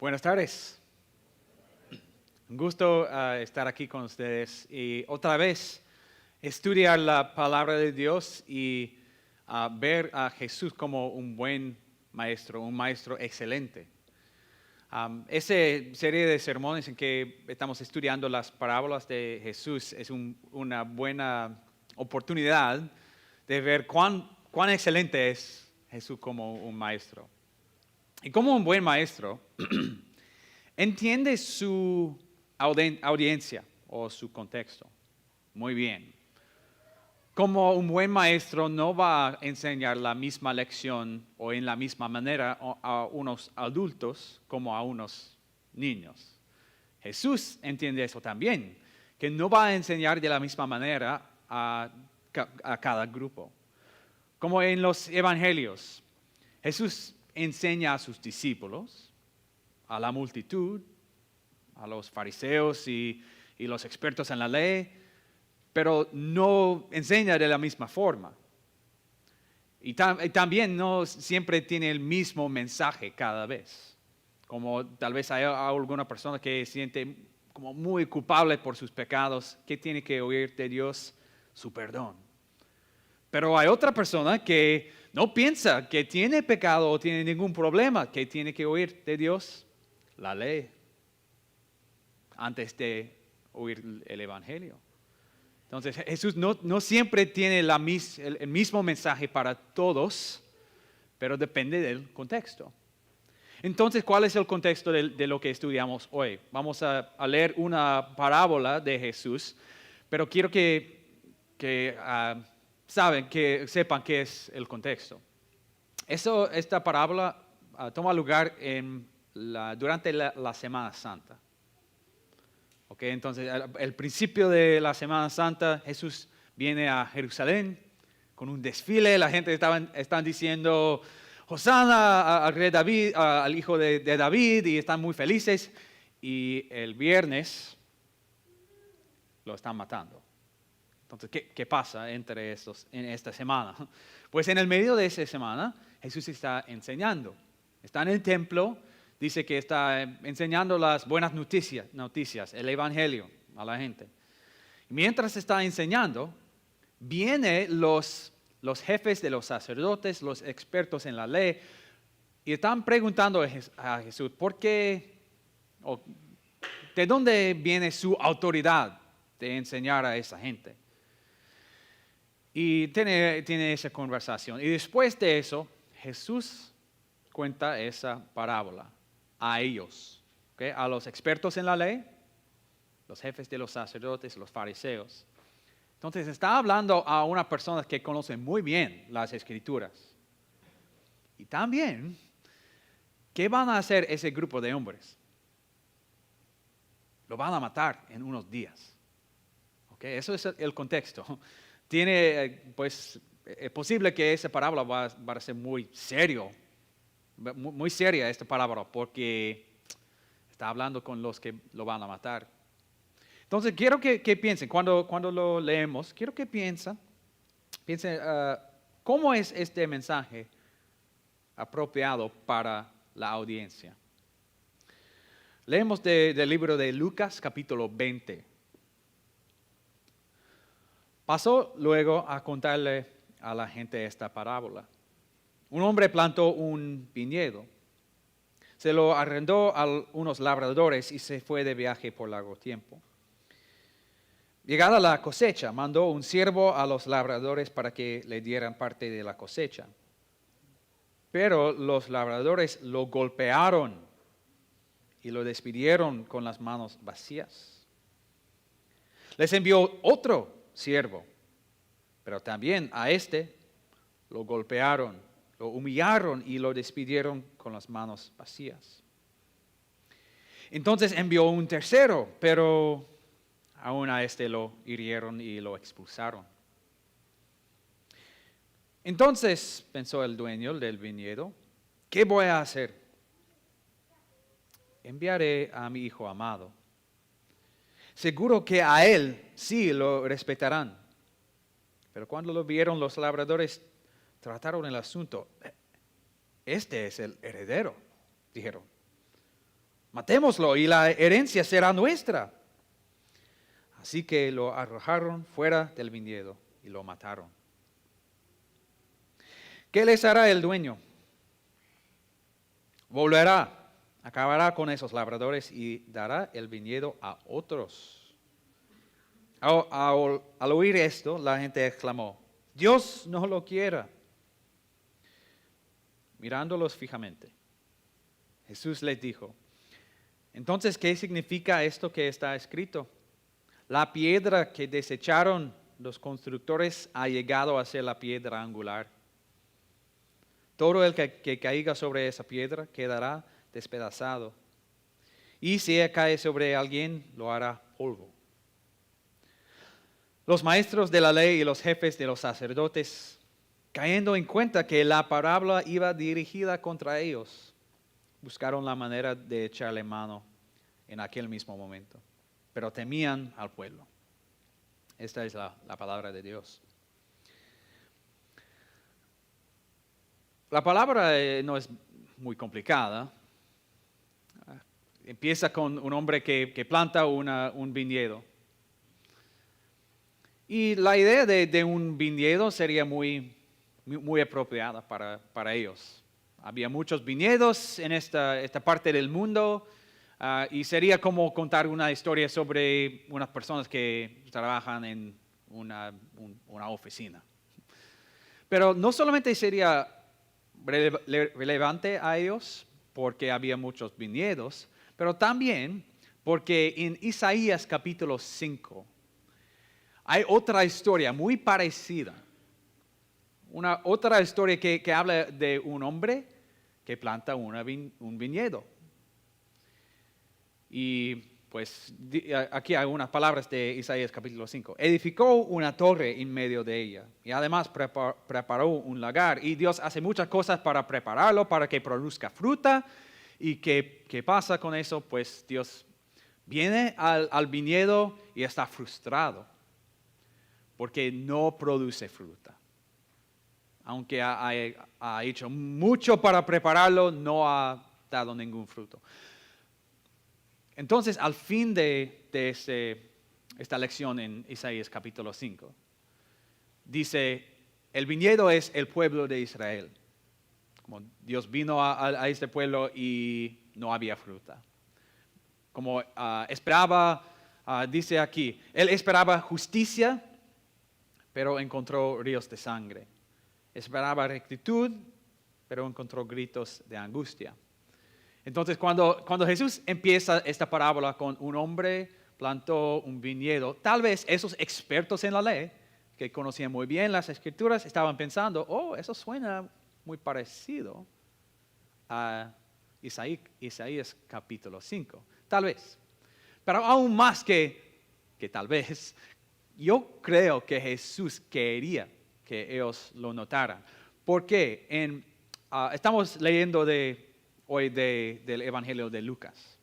Buenas tardes. Un gusto estar aquí con ustedes y otra vez estudiar la palabra de Dios y ver a Jesús como un buen maestro, un maestro excelente. Esa serie de sermones en que estamos estudiando las parábolas de Jesús es una buena oportunidad de ver cuán excelente es Jesús como un maestro. Y como un buen maestro, entiende su audiencia o su contexto muy bien. Como un buen maestro no va a enseñar la misma lección o en la misma manera a unos adultos como a unos niños. Jesús entiende eso también, que no va a enseñar de la misma manera a cada grupo. Como en los evangelios, Jesús enseña a sus discípulos, a la multitud, a los fariseos y los expertos en la ley, pero no enseña de la misma forma. Y también no siempre tiene el mismo mensaje cada vez. Como tal vez hay alguna persona que se siente como muy culpable por sus pecados, que tiene que oír de Dios su perdón. Pero hay otra persona que no piensa que tiene pecado o tiene ningún problema, que tiene que oír de Dios la ley antes de oír el Evangelio. Entonces Jesús no siempre tiene el mismo mensaje para todos, pero depende del contexto. Entonces, ¿cuál es el contexto de lo que estudiamos hoy? Vamos a leer una parábola de Jesús, pero quiero que sepan qué es el contexto. Esta parábola toma lugar durante la Semana Santa. Okay, entonces, al principio de la Semana Santa, Jesús viene a Jerusalén con un desfile. La gente están diciendo, Hosana al rey David, al hijo de David, y están muy felices. Y el viernes lo están matando. Entonces, ¿qué pasa en esta semana? Pues en el medio de esa semana, Jesús está enseñando. Está en el templo. Dice que está enseñando las buenas noticias, el Evangelio a la gente. Mientras está enseñando, vienen los jefes de los sacerdotes, los expertos en la ley, y están preguntando a Jesús, ¿por qué? ¿De dónde viene su autoridad de enseñar a esa gente? Y tiene esa conversación. Y después de eso, Jesús cuenta esa parábola a ellos, ¿okay? A los expertos en la ley, los jefes de los sacerdotes, los fariseos. Entonces está hablando a una persona que conoce muy bien las Escrituras. Y también, ¿qué van a hacer ese grupo de hombres? Lo van a matar en unos días. ¿Okay? Eso es el contexto. Es posible que esa parábola va a ser muy seria esta palabra, porque está hablando con los que lo van a matar. Entonces, quiero que piensen, cuando lo leemos, quiero que piensen cómo es este mensaje apropiado para la audiencia. Leemos del libro de Lucas, capítulo 20. Pasó luego a contarle a la gente esta parábola. Un hombre plantó un viñedo, se lo arrendó a unos labradores y se fue de viaje por largo tiempo. Llegada la cosecha, mandó un siervo a los labradores para que le dieran parte de la cosecha. Pero los labradores lo golpearon y lo despidieron con las manos vacías. Les envió otro siervo, pero también a este lo golpearon, lo humillaron y lo despidieron con las manos vacías. Entonces envió un tercero, pero aún a este lo hirieron y lo expulsaron. Entonces pensó el dueño del viñedo, ¿qué voy a hacer? Enviaré a mi hijo amado. Seguro que a él sí lo respetarán. Pero cuando lo vieron los labradores, trataron el asunto. Este es el heredero, dijeron. Matémoslo y la herencia será nuestra. Así que lo arrojaron fuera del viñedo y lo mataron. ¿Qué les hará el dueño? Volverá, acabará con esos labradores y dará el viñedo a otros. Al oír esto, la gente exclamó, Dios no lo quiera. Mirándolos fijamente, Jesús les dijo, entonces, ¿qué significa esto que está escrito? La piedra que desecharon los constructores ha llegado a ser la piedra angular. Todo el que caiga sobre esa piedra quedará despedazado. Y si cae sobre alguien, lo hará polvo. Los maestros de la ley y los jefes de los sacerdotes, cayendo en cuenta que la parábola iba dirigida contra ellos, buscaron la manera de echarle mano en aquel mismo momento, pero temían al pueblo. Esta es la palabra de Dios. La palabra no es muy complicada. Empieza con un hombre que planta un viñedo. Y la idea de un viñedo sería muy apropiada para ellos. Había muchos viñedos en esta parte del mundo y sería como contar una historia sobre unas personas que trabajan en una oficina. Pero no solamente sería relevante a ellos porque había muchos viñedos, pero también porque en Isaías capítulo 5 hay otra historia muy parecida. Otra historia que habla de un hombre que planta un viñedo. Y pues aquí hay unas palabras de Isaías capítulo 5. Edificó una torre en medio de ella y además preparó un lagar. Y Dios hace muchas cosas para prepararlo, para que produzca fruta. ¿Y qué pasa con eso? Pues Dios viene al viñedo y está frustrado porque no produce fruta. Aunque ha hecho mucho para prepararlo, no ha dado ningún fruto. Entonces, al fin de esta lección en Isaías capítulo 5, dice, el viñedo es el pueblo de Israel. Como Dios vino a este pueblo y no había fruta. Como esperaba, dice aquí, él esperaba justicia, pero encontró ríos de sangre. Esperaba rectitud, pero encontró gritos de angustia. Entonces, cuando Jesús empieza esta parábola con un hombre plantó un viñedo, tal vez esos expertos en la ley, que conocían muy bien las escrituras, estaban pensando, eso suena muy parecido a Isaías capítulo 5. Tal vez. Pero aún más que tal vez, yo creo que Jesús quería que ellos lo notaran. Porque estamos leyendo hoy del Evangelio de Lucas.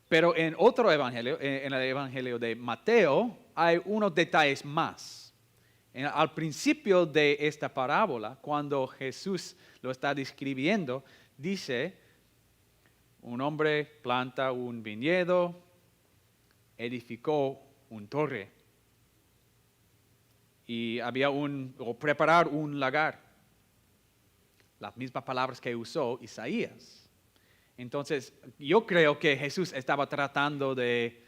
Pero en otro Evangelio, en el Evangelio de Mateo, hay unos detalles más. Al principio de esta parábola, cuando Jesús lo está describiendo, dice, un hombre planta un viñedo, edificó una torre. Y preparar un lagar. Las mismas palabras que usó Isaías. Entonces, yo creo que Jesús estaba tratando de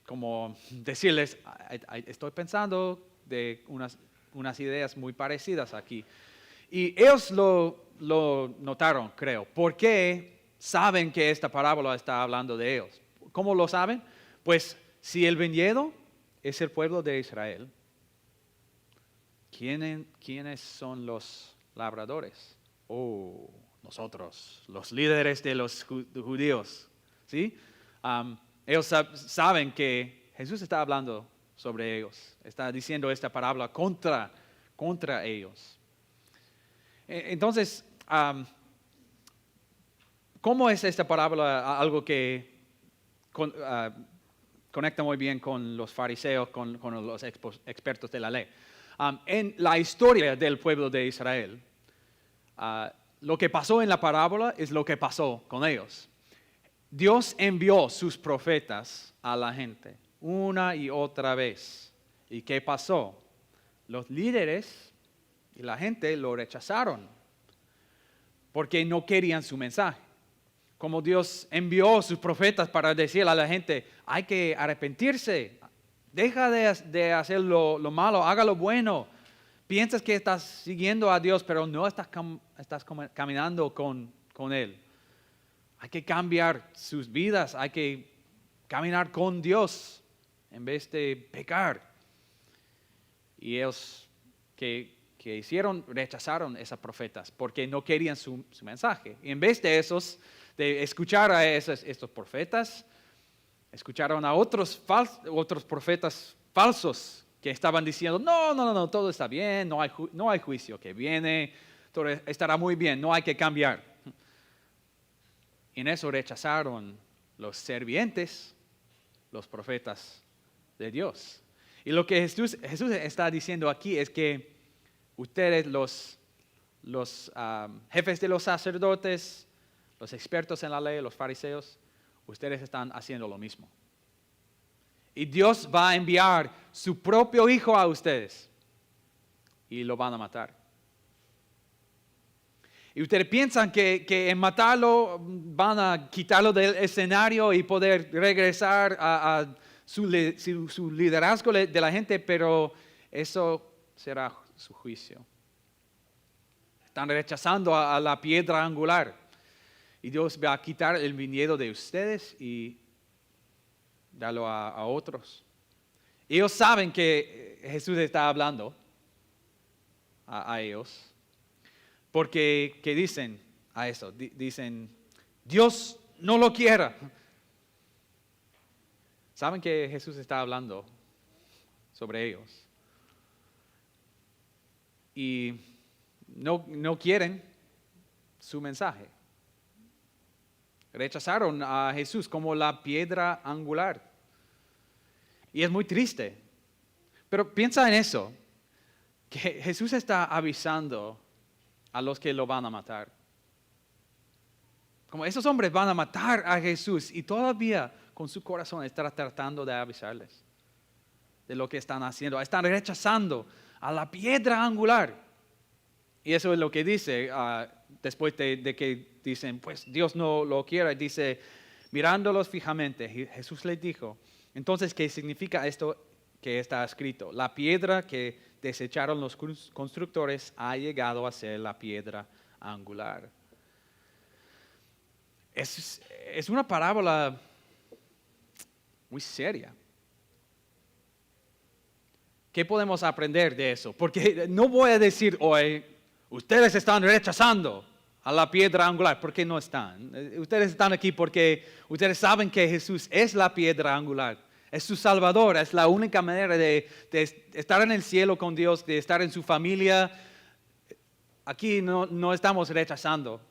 como decirles, estoy pensando de unas ideas muy parecidas aquí. Y ellos lo notaron, creo. ¿Por qué saben que esta parábola está hablando de ellos? ¿Cómo lo saben? Pues si el viñedo es el pueblo de Israel, ¿quiénes son los labradores? Nosotros, los líderes de los judíos. ¿Sí? Ellos saben que Jesús está hablando sobre ellos. Está diciendo esta parábola contra ellos. Entonces, ¿cómo es esta parábola algo que conecta muy bien con los fariseos, con los expertos de la ley? En la historia del pueblo de Israel, lo que pasó en la parábola es lo que pasó con ellos. Dios envió sus profetas a la gente una y otra vez. ¿Y qué pasó? Los líderes y la gente lo rechazaron porque no querían su mensaje. Como Dios envió sus profetas para decirle a la gente, hay que arrepentirse, deja de hacer lo malo, haga lo bueno. Piensas que estás siguiendo a Dios, pero no estás caminando con Él. Hay que cambiar sus vidas, hay que caminar con Dios en vez de pecar. Y ellos que hicieron, rechazaron esos profetas porque no querían su mensaje. Y en vez de de escuchar a estos profetas, escucharon a otros profetas falsos que estaban diciendo, no, todo está bien, no hay juicio que viene, todo estará muy bien, no hay que cambiar. Y en eso rechazaron los servientes, los profetas de Dios. Y lo que Jesús está diciendo aquí es que ustedes, los jefes de los sacerdotes, los expertos en la ley, los fariseos, ustedes están haciendo lo mismo. Y Dios va a enviar su propio hijo a ustedes y lo van a matar. Y ustedes piensan que en matarlo van a quitarlo del escenario y poder regresar a su liderazgo de la gente, pero eso será su juicio. Están rechazando a la piedra angular. Y Dios va a quitar el viñedo de ustedes y darlo a otros. Ellos saben que Jesús está hablando a ellos. Porque ¿qué dicen a eso? Dicen, Dios no lo quiera. Saben que Jesús está hablando sobre ellos. Y no quieren su mensaje. Rechazaron a Jesús como la piedra angular. Y es muy triste. Pero piensa en eso, que Jesús está avisando a los que lo van a matar. Como esos hombres van a matar a Jesús y todavía con su corazón está tratando de avisarles de lo que están haciendo. Están rechazando a la piedra angular. Y eso es lo que dice después de que dicen, pues Dios no lo quiere. Dice, mirándolos fijamente, Jesús les dijo, entonces, ¿qué significa esto que está escrito? La piedra que desecharon los constructores ha llegado a ser la piedra angular. Es una parábola muy seria. ¿Qué podemos aprender de eso? Porque no voy a decir hoy, ustedes están rechazando a la piedra angular, porque no están. Ustedes están aquí porque ustedes saben que Jesús es la piedra angular. Es su Salvador, es la única manera de estar en el cielo con Dios, de estar en su familia. Aquí no estamos rechazando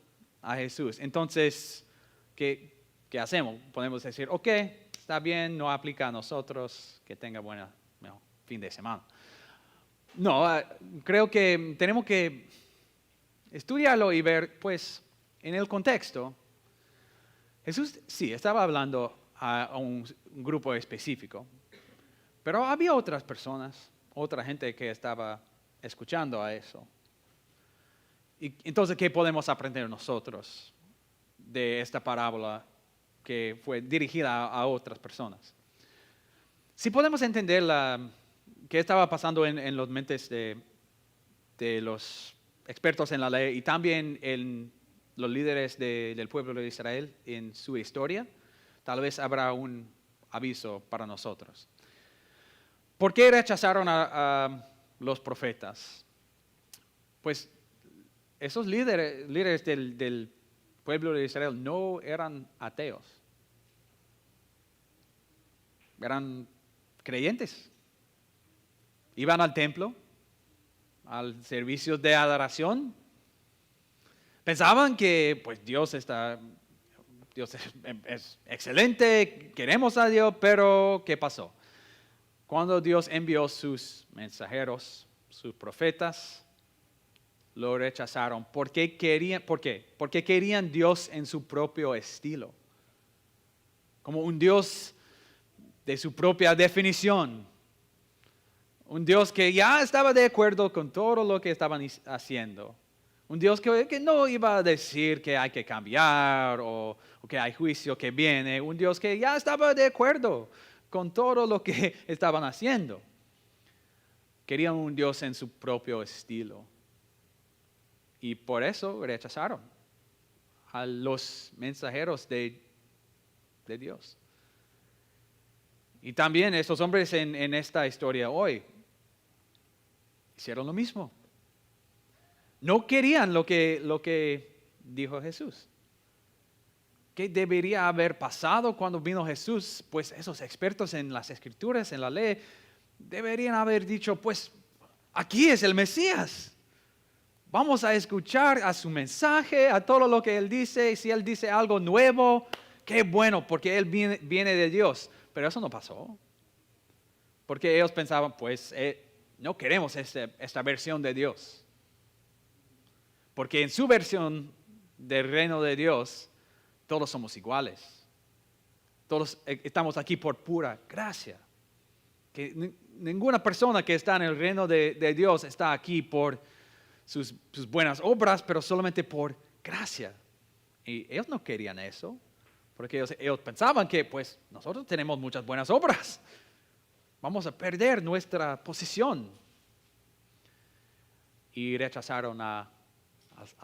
a Jesús. Entonces, ¿qué hacemos? Podemos decir, ok, está bien, no aplica a nosotros, que tenga buen fin de semana. No, creo que tenemos que estudiarlo y ver, pues, en el contexto. Jesús sí estaba hablando a un grupo específico, pero había otras personas, otra gente que estaba escuchando a eso. Y entonces, ¿qué podemos aprender nosotros de esta parábola que fue dirigida a otras personas? Si podemos entender qué estaba pasando en las mentes de los expertos en la ley y también en los líderes del pueblo de Israel en su historia, tal vez habrá un aviso para nosotros. ¿Por qué rechazaron a los profetas? Pues esos líderes del pueblo de Israel no eran ateos, eran creyentes. Iban al templo, al servicio de adoración. Pensaban que pues Dios es excelente, queremos a Dios, pero ¿qué pasó? Cuando Dios envió sus mensajeros, sus profetas, lo rechazaron. ¿Por qué? Porque querían Dios en su propio estilo. Como un Dios de su propia definición. Un Dios que ya estaba de acuerdo con todo lo que estaban haciendo. Un Dios que no iba a decir que hay que cambiar o que hay juicio que viene. Un Dios que ya estaba de acuerdo con todo lo que estaban haciendo. Querían un Dios en su propio estilo. Y por eso rechazaron a los mensajeros de Dios. Y también estos hombres en esta historia hoy hicieron lo mismo. No querían lo que dijo Jesús. ¿Qué debería haber pasado cuando vino Jesús? Pues esos expertos en las escrituras, en la ley, deberían haber dicho, pues aquí es el Mesías. Vamos a escuchar a su mensaje, a todo lo que Él dice. Y si Él dice algo nuevo, qué bueno, porque Él viene de Dios. Pero eso no pasó. Porque ellos pensaban, pues no queremos esta versión de Dios. Porque en su versión del reino de Dios, todos somos iguales. Todos estamos aquí por pura gracia. Que ninguna persona que está en el reino de Dios está aquí por sus buenas obras, pero solamente por gracia. Y ellos no querían eso, porque ellos pensaban que pues nosotros tenemos muchas buenas obras. Vamos a perder nuestra posición. Y rechazaron a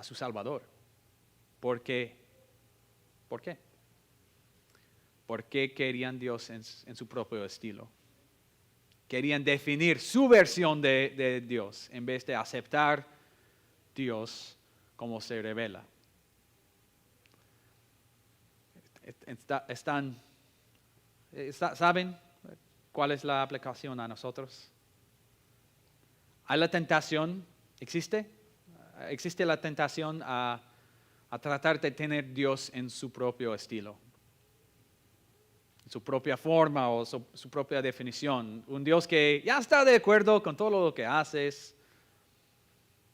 su Salvador. ¿Por qué? ¿Por qué? Porque querían Dios en su propio estilo. Querían definir su versión de Dios en vez de aceptar Dios como se revela. ¿Saben cuál es la aplicación a nosotros? ¿Hay la tentación? ¿Existe? ¿Existe la tentación a tratar de tener Dios en su propio estilo? En su propia forma o su propia definición. Un Dios que ya está de acuerdo con todo lo que haces.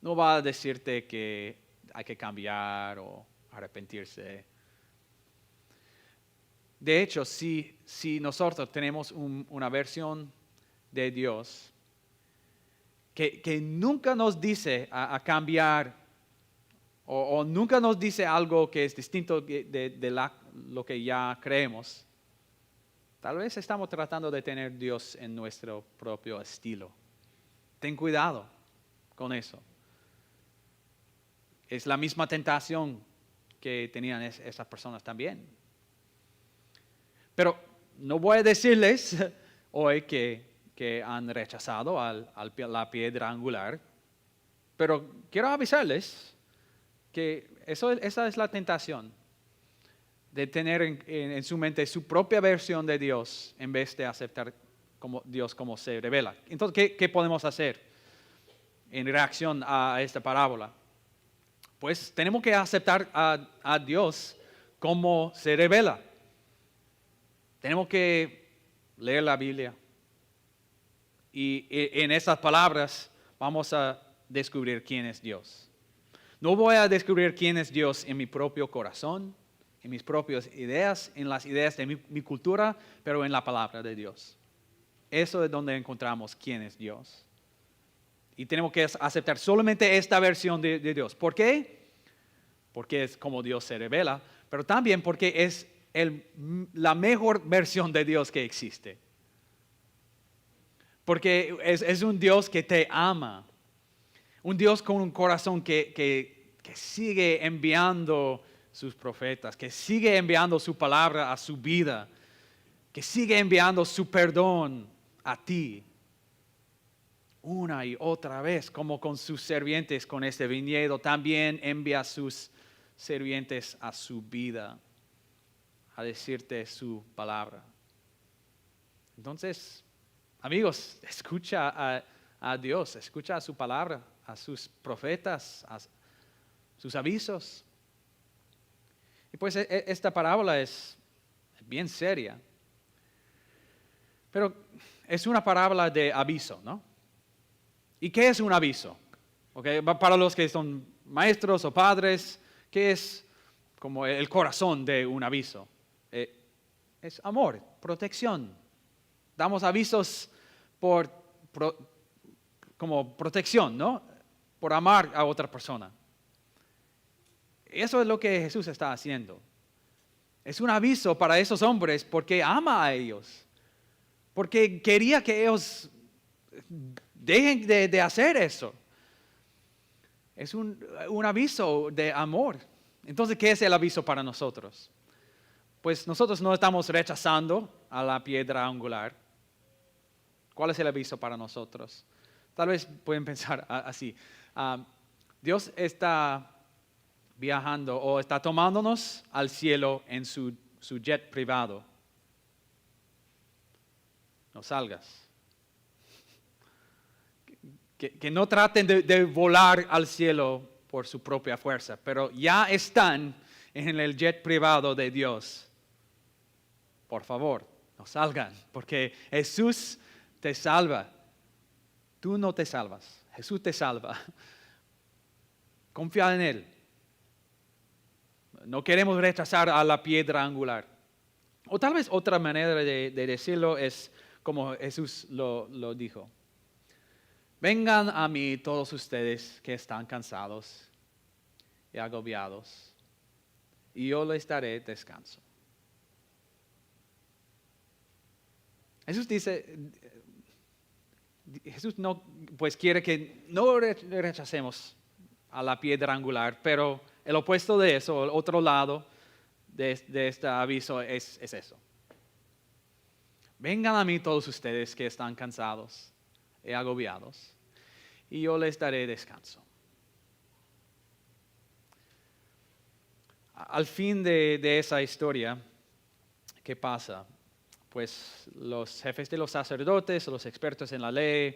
No va a decirte que hay que cambiar o arrepentirse. De hecho, si nosotros tenemos una versión de Dios que nunca nos dice a cambiar o nunca nos dice algo que es distinto de lo que ya creemos, tal vez estamos tratando de tener Dios en nuestro propio estilo. Ten cuidado con eso. Es la misma tentación que tenían esas personas también. Pero no voy a decirles hoy que han rechazado la piedra angular, pero quiero avisarles que esa es la tentación de tener en su mente su propia versión de Dios en vez de aceptar Dios como se revela. Entonces, ¿qué podemos hacer en reacción a esta parábola? Pues tenemos que aceptar a Dios como se revela. Tenemos que leer la Biblia. Y en esas palabras vamos a descubrir quién es Dios. No voy a descubrir quién es Dios en mi propio corazón, en mis propias ideas, en las ideas de mi cultura, pero en la palabra de Dios. Eso es donde encontramos quién es Dios. Y tenemos que aceptar solamente esta versión de Dios. ¿Por qué? Porque es como Dios se revela, pero también porque es la mejor versión de Dios que existe. Porque es un Dios que te ama. Un Dios con un corazón que sigue enviando sus profetas, que sigue enviando su palabra a su vida, que sigue enviando su perdón a ti. Una y otra vez, como con sus sirvientes, con este viñedo, también envía a sus sirvientes a su vida, a decirte su palabra. Entonces, amigos, escucha a Dios, escucha a su palabra, a sus profetas, a sus avisos. Y pues esta parábola es bien seria, pero es una parábola de aviso, ¿no? ¿Y qué es un aviso? ¿Okay? Para los que son maestros o padres, ¿qué es como el corazón de un aviso? Es amor, protección. Damos avisos como protección, ¿no? Por amar a otra persona. Eso es lo que Jesús está haciendo. Es un aviso para esos hombres porque ama a ellos. Porque quería que ellos dejen de hacer eso. Es un aviso de amor. Entonces, ¿qué es el aviso para nosotros? Pues nosotros no estamos rechazando a la piedra angular. ¿Cuál es el aviso para nosotros? Tal vez pueden pensar así. Dios está viajando o está tomándonos al cielo en su jet privado. No salgas. Que no traten de volar al cielo por su propia fuerza, pero ya están en el jet privado de Dios. Por favor, no salgan, porque Jesús te salva. Tú no te salvas, Jesús te salva. Confía en Él. No queremos rechazar a la piedra angular. O tal vez otra manera de decirlo es como Jesús lo dijo. Vengan a mí todos ustedes que están cansados y agobiados, y yo les daré descanso. Jesús no, pues quiere que no rechacemos a la piedra angular, pero el opuesto de eso, el otro lado de este aviso es eso. Vengan a mí todos ustedes que están cansados y agobiados, y yo les daré descanso. Al fin de esa historia, ¿qué pasa? Pues los jefes de los sacerdotes, los expertos en la ley,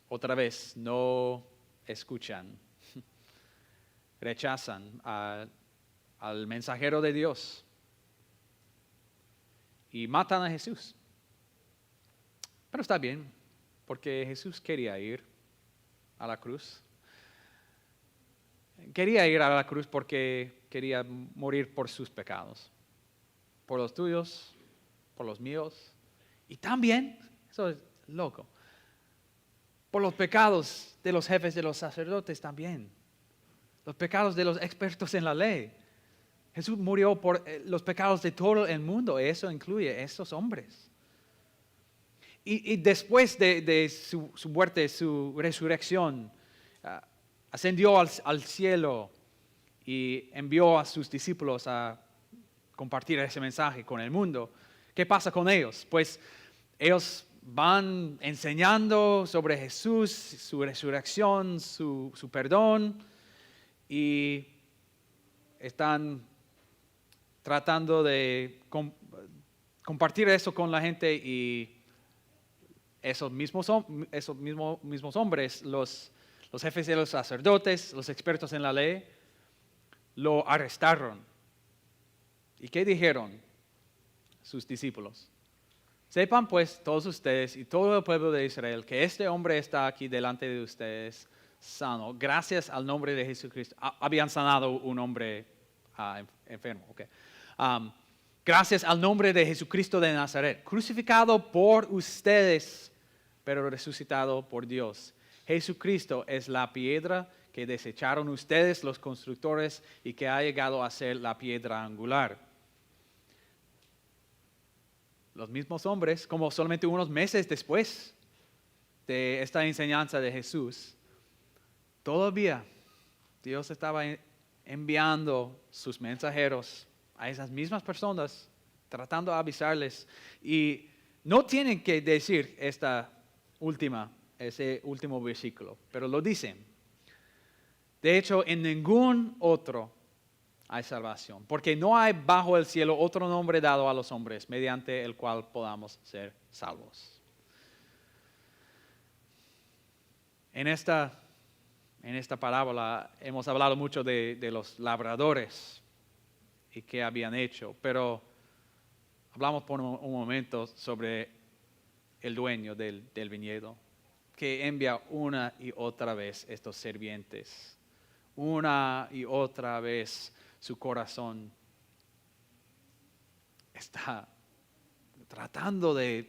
otra vez no escuchan, rechazan al mensajero de Dios y matan a Jesús. Pero está bien, porque Jesús quería ir a la cruz. Quería ir a la cruz porque quería morir por sus pecados, por los tuyos, por los míos, y también, eso es loco, por los pecados de los jefes de los sacerdotes también, los pecados de los expertos en la ley. Jesús murió por los pecados de todo el mundo, eso incluye a esos hombres. Y después de su muerte, su resurrección, ascendió al cielo y envió a sus discípulos a compartir ese mensaje con el mundo. ¿Qué pasa con ellos? Pues ellos van enseñando sobre Jesús, su resurrección, su perdón, y están tratando de compartir eso con la gente, y esos mismos hombres, los jefes de los sacerdotes, los expertos en la ley, lo arrestaron. ¿Y qué dijeron sus discípulos? Sepan pues todos ustedes y todo el pueblo de Israel que este hombre está aquí delante de ustedes sano, gracias al nombre de Jesucristo. Habían sanado un hombre enfermo. Okay. Gracias al nombre de Jesucristo de Nazaret, crucificado por ustedes, pero resucitado por Dios. Jesucristo es la piedra que desecharon ustedes, los constructores, y que ha llegado a ser la piedra angular. Los mismos hombres, como solamente unos meses después de esta enseñanza de Jesús, todavía Dios estaba enviando sus mensajeros a esas mismas personas, tratando de avisarles. Y no tienen que decir ese último versículo, pero lo dicen. De hecho, en ningún otro hay salvación, porque no hay bajo el cielo otro nombre dado a los hombres mediante el cual podamos ser salvos. En esta parábola hemos hablado mucho de los labradores y qué habían hecho, pero hablamos por un momento sobre el dueño del viñedo. que envía una y otra vez estos sirvientes, una y otra vez su corazón está tratando de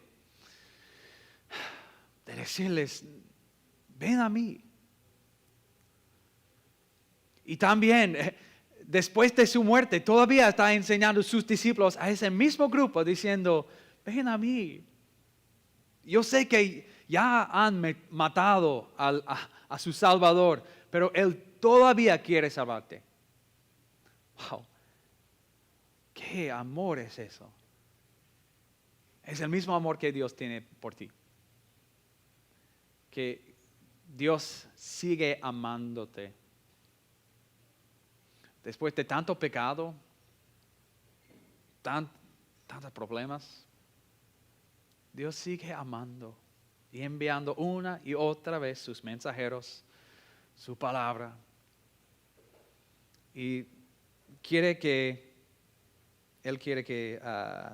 decirles, ven a mí. Y también, después de su muerte, todavía está enseñando a sus discípulos a ese mismo grupo, diciendo, ven a mí. Yo sé que ya han matado a su Salvador, pero Él todavía quiere salvarte. Wow, qué amor es eso. Es el mismo amor que Dios tiene por ti. Que Dios sigue amándote. Después de tanto pecado, tantos problemas, Dios sigue amando y enviando una y otra vez sus mensajeros, su palabra. Y Él quiere que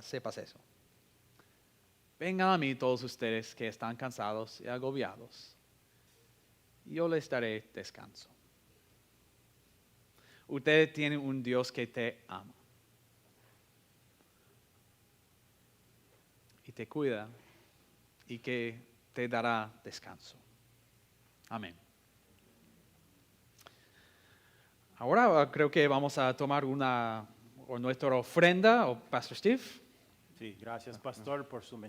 sepas eso. Vengan a mí todos ustedes que están cansados y agobiados. Y yo les daré descanso. Ustedes tienen un Dios que te ama. Y te cuida y que te dará descanso. Amén. Ahora creo que vamos a tomar nuestra ofrenda, o Pastor Steve. Sí, gracias, pastor, por su mensaje.